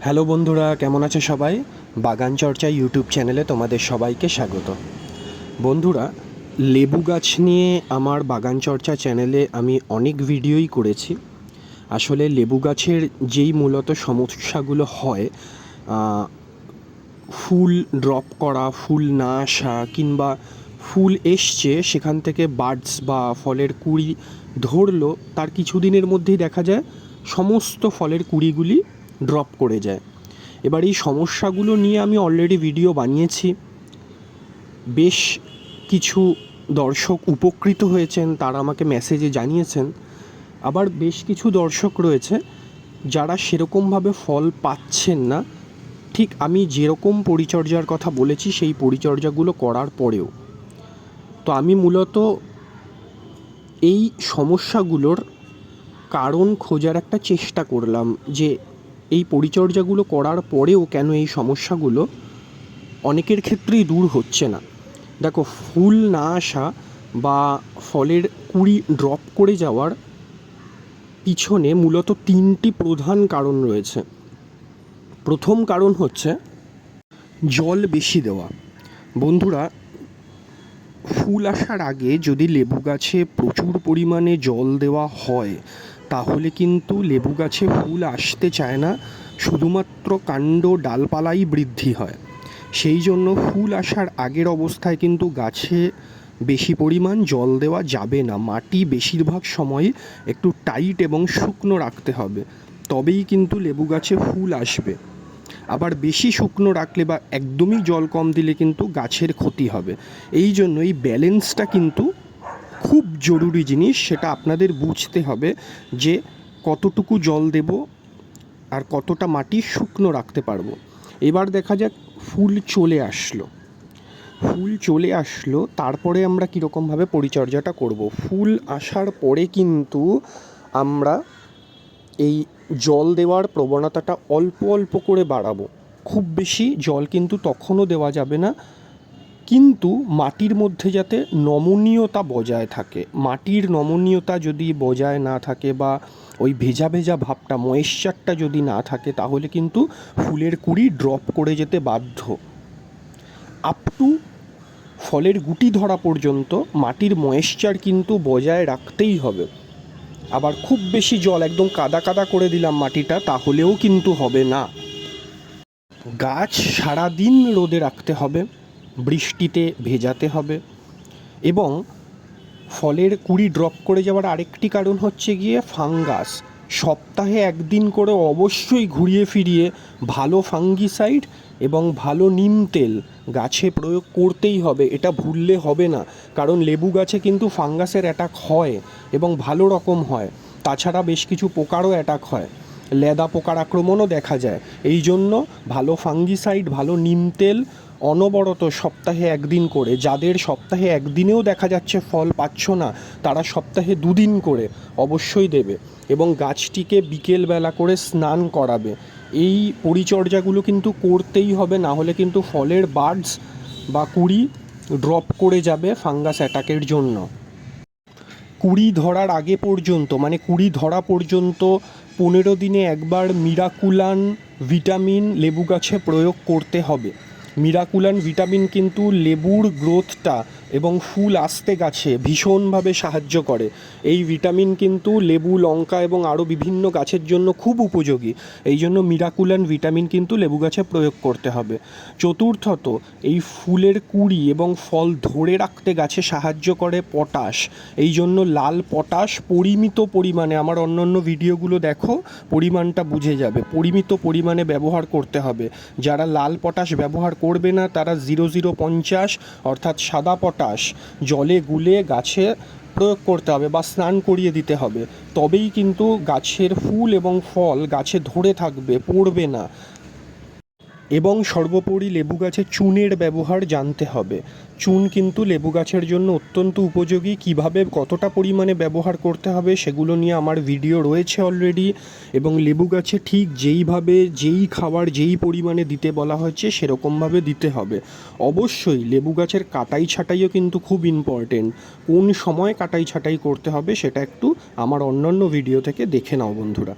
Hello বন্ধুরা, কেমন আছে সবাই? বাগান চর্চা ইউটিউব চ্যানেলে তোমাদের সবাইকে স্বাগত। বন্ধুরা, লেবু গাছ নিয়ে আমার বাগান চর্চা চ্যানেলে আমি অনেক ভিডিওই করেছি। আসলে লেবু গাছের যেই মূলত সমস্যাগুলো হয়, ফুল ড্রপ করা, ফুল না আসা, কিংবা ফুল এসছে সেখান থেকে বাডস বা ফলের কুঁড়ি ধরলো, তার কিছুদিনের মধ্যেই দেখা যায় সমস্ত ফলের কুঁড়িগুলি ড্রপ করে যায়। এবার এই সমস্যাগুলো নিয়ে আমি অলরেডি ভিডিও বানিয়েছি, বেশ কিছু দর্শক উপকৃত হয়েছেন, তারা আমাকে মেসেজে জানিয়েছেন। আবার বেশ কিছু দর্শক রয়েছে যারা সেরকমভাবে ফল পাচ্ছেন না, ঠিক আমি যেরকম পরিচর্যার কথা বলেছি সেই পরিচর্যাগুলো করার পরেও। তো আমি মূলত এই সমস্যাগুলোর কারণ খোঁজার একটা চেষ্টা করলাম, যে এই পরিচর্যাগুলো করার পরেও কেন এই সমস্যাগুলো অনেকের ক্ষেত্রেই দূর হচ্ছে না। দেখো, ফুল না আসা বা ফলের কুঁড়ি ড্রপ করে যাওয়ার পিছনে মূলত তিনটি প্রধান কারণ রয়েছে। প্রথম কারণ হচ্ছে জল বেশি দেওয়া। বন্ধুরা, ফুল আসার আগে যদি লেবু গাছে প্রচুর পরিমাণে জল দেওয়া হয় তাহলে কিন্তু লেবু গাছে ফুল আসতে চায় না, শুধুমাত্র কাণ্ড ডালপালাই বৃদ্ধি হয়। সেই জন্য ফুল আসার আগের অবস্থায় কিন্তু গাছে বেশি পরিমাণ জল দেওয়া যাবে না। মাটি বেশিরভাগ সময় একটু টাইট এবং শুকনো রাখতে হবে, তবেই কিন্তু লেবু গাছে ফুল আসবে। আবার বেশি শুকনো রাখলে বা একদমই জল কম দিলে কিন্তু গাছের ক্ষতি হবে। এই জন্য এই ব্যালেন্সটা কিন্তু খুব জরুরি জিনিস, সেটা আপনাদের বুঝতে হবে যে কতটুকু জল দেব আর কতটা মাটি শুকনো রাখতে পারবো। এবার দেখা যাক, ফুল চলে আসলো, তারপরে আমরা কীরকমভাবে পরিচর্যাটা করব। ফুল আসার পরে কিন্তু আমরা এই জল দেওয়ার প্রবণতাটা অল্প অল্প করে বাড়াবো। খুব বেশি জল কিন্তু তখনও দেওয়া যাবে না, কিন্তু মাটির মধ্যে যাতে নমনীয়তা বজায় থাকে। মাটির নমনীয়তা যদি বজায় না থাকে বা ওই ভেজা ভেজা ভাবটা, ময়েশ্চারটা যদি না থাকে, তাহলে কিন্তু ফুলের কুঁড়ি ড্রপ করে যেতে বাধ্য। আপ টু ফলের গুটি ধরা পর্যন্ত মাটির ময়েশ্চার কিন্তু বজায় রাখতেই হবে। আবার খুব বেশি জল একদম কাদা কাদা করে দিলাম মাটিটা, তাহলেও কিন্তু হবে না। গাছ সারাদিন রোদে রাখতে হবে, বৃষ্টিতে ভেজাতে হবে। এবং ফলের কুঁড়ি ড্রপ করে যাওয়ার আরেকটি কারণ হচ্ছে গিয়ে ফাঙ্গাস। সপ্তাহে একদিন করে অবশ্যই ঘুরিয়ে ফিরিয়ে ভালো ফাঙ্গিসাইড এবং ভালো নিম তেল গাছে প্রয়োগ করতেই হবে, এটা ভুললে হবে না। কারণ লেবু গাছে কিন্তু ফাঙ্গাসের অ্যাটাক হয় এবং ভালো রকম হয়। তাছাড়া বেশ কিছু পোকারও অ্যাটাক হয়, লেদা পোকার আক্রমণও দেখা যায়। এই জন্য ভালো ফাঙ্গিসাইড, ভালো নিম তেল অনবরত সপ্তাহে একদিন করে, যাদের সপ্তাহে একদিনেও দেখা যাচ্ছে ফল পাচ্ছ না, তারা সপ্তাহে দুদিন করে অবশ্যই দেবে। এবং গাছটিকে বিকেলবেলা করে স্নান করাবে। এই পরিচর্যাগুলো কিন্তু করতেই হবে, না হলে কিন্তু ফলের বাডস বা কুঁড়ি ড্রপ করে যাবে ফাঙ্গাস অ্যাটাকের জন্য। কুঁড়ি ধরার আগে পর্যন্ত, মানে কুঁড়ি ধরা পর্যন্ত 15 দিনে একবার মিরাকুলান ভিটামিন লেবু গাছে প্রয়োগ করতে হবে। মিরাকুলান ভিটামিন কিন্তু লেবুর গ্রোথটা এবং ফুল আসতে গাছে ভীষণভাবে সাহায্য করে। এই ভিটামিন কিন্তু লেবু, লঙ্কা এবং আরও বিভিন্ন গাছের জন্য খুব উপযোগী। এই জন্য মিরাকুলান ভিটামিন কিন্তু লেবু গাছে প্রয়োগ করতে হবে। চতুর্থত, এই ফুলের কুঁড়ি এবং ফল ধরে রাখতে গাছে সাহায্য করে পটাশ। এই জন্য লাল পটাশ পরিমিত পরিমাণে, আমার অন্যান্য ভিডিওগুলো দেখো, পরিমাণটা বুঝে যাবে, পরিমিত পরিমাণে ব্যবহার করতে হবে। যারা লাল পটাশ ব্যবহার করবে না তারা 0050 অর্থাৎ সাদা পটাশ জলে গুলে গাছে প্রয়োগ করতে হবে বা স্নান করিয়ে দিতে হবে। তবেই কিন্তু গাছের ফুল এবং ফল গাছে ধরে থাকবে, পড়বে না। এবং সর্বোপরি লেবু গাছে চুনের ব্যবহার জানতে হবে। চুন কিন্তু লেবু গাছের জন্য অত্যন্ত উপযোগী। কিভাবে কতটা পরিমাণে ব্যবহার করতে হবে সেগুলো নিয়ে আমার ভিডিও রয়েছে অলরেডি। এবং লেবু গাছে ঠিক যেইভাবে যেই খাবার যেই পরিমাণে দিতে বলা হয়েছে সেরকমভাবে দিতে হবে। অবশ্যই লেবু গাছের কাটাই ছাঁটাইও কিন্তু খুব ইম্পর্টেন্ট। কোন সময় কাটাই ছাঁটাই করতে হবে সেটা একটু আমার অন্যান্য ভিডিও থেকে দেখে নাও বন্ধুরা।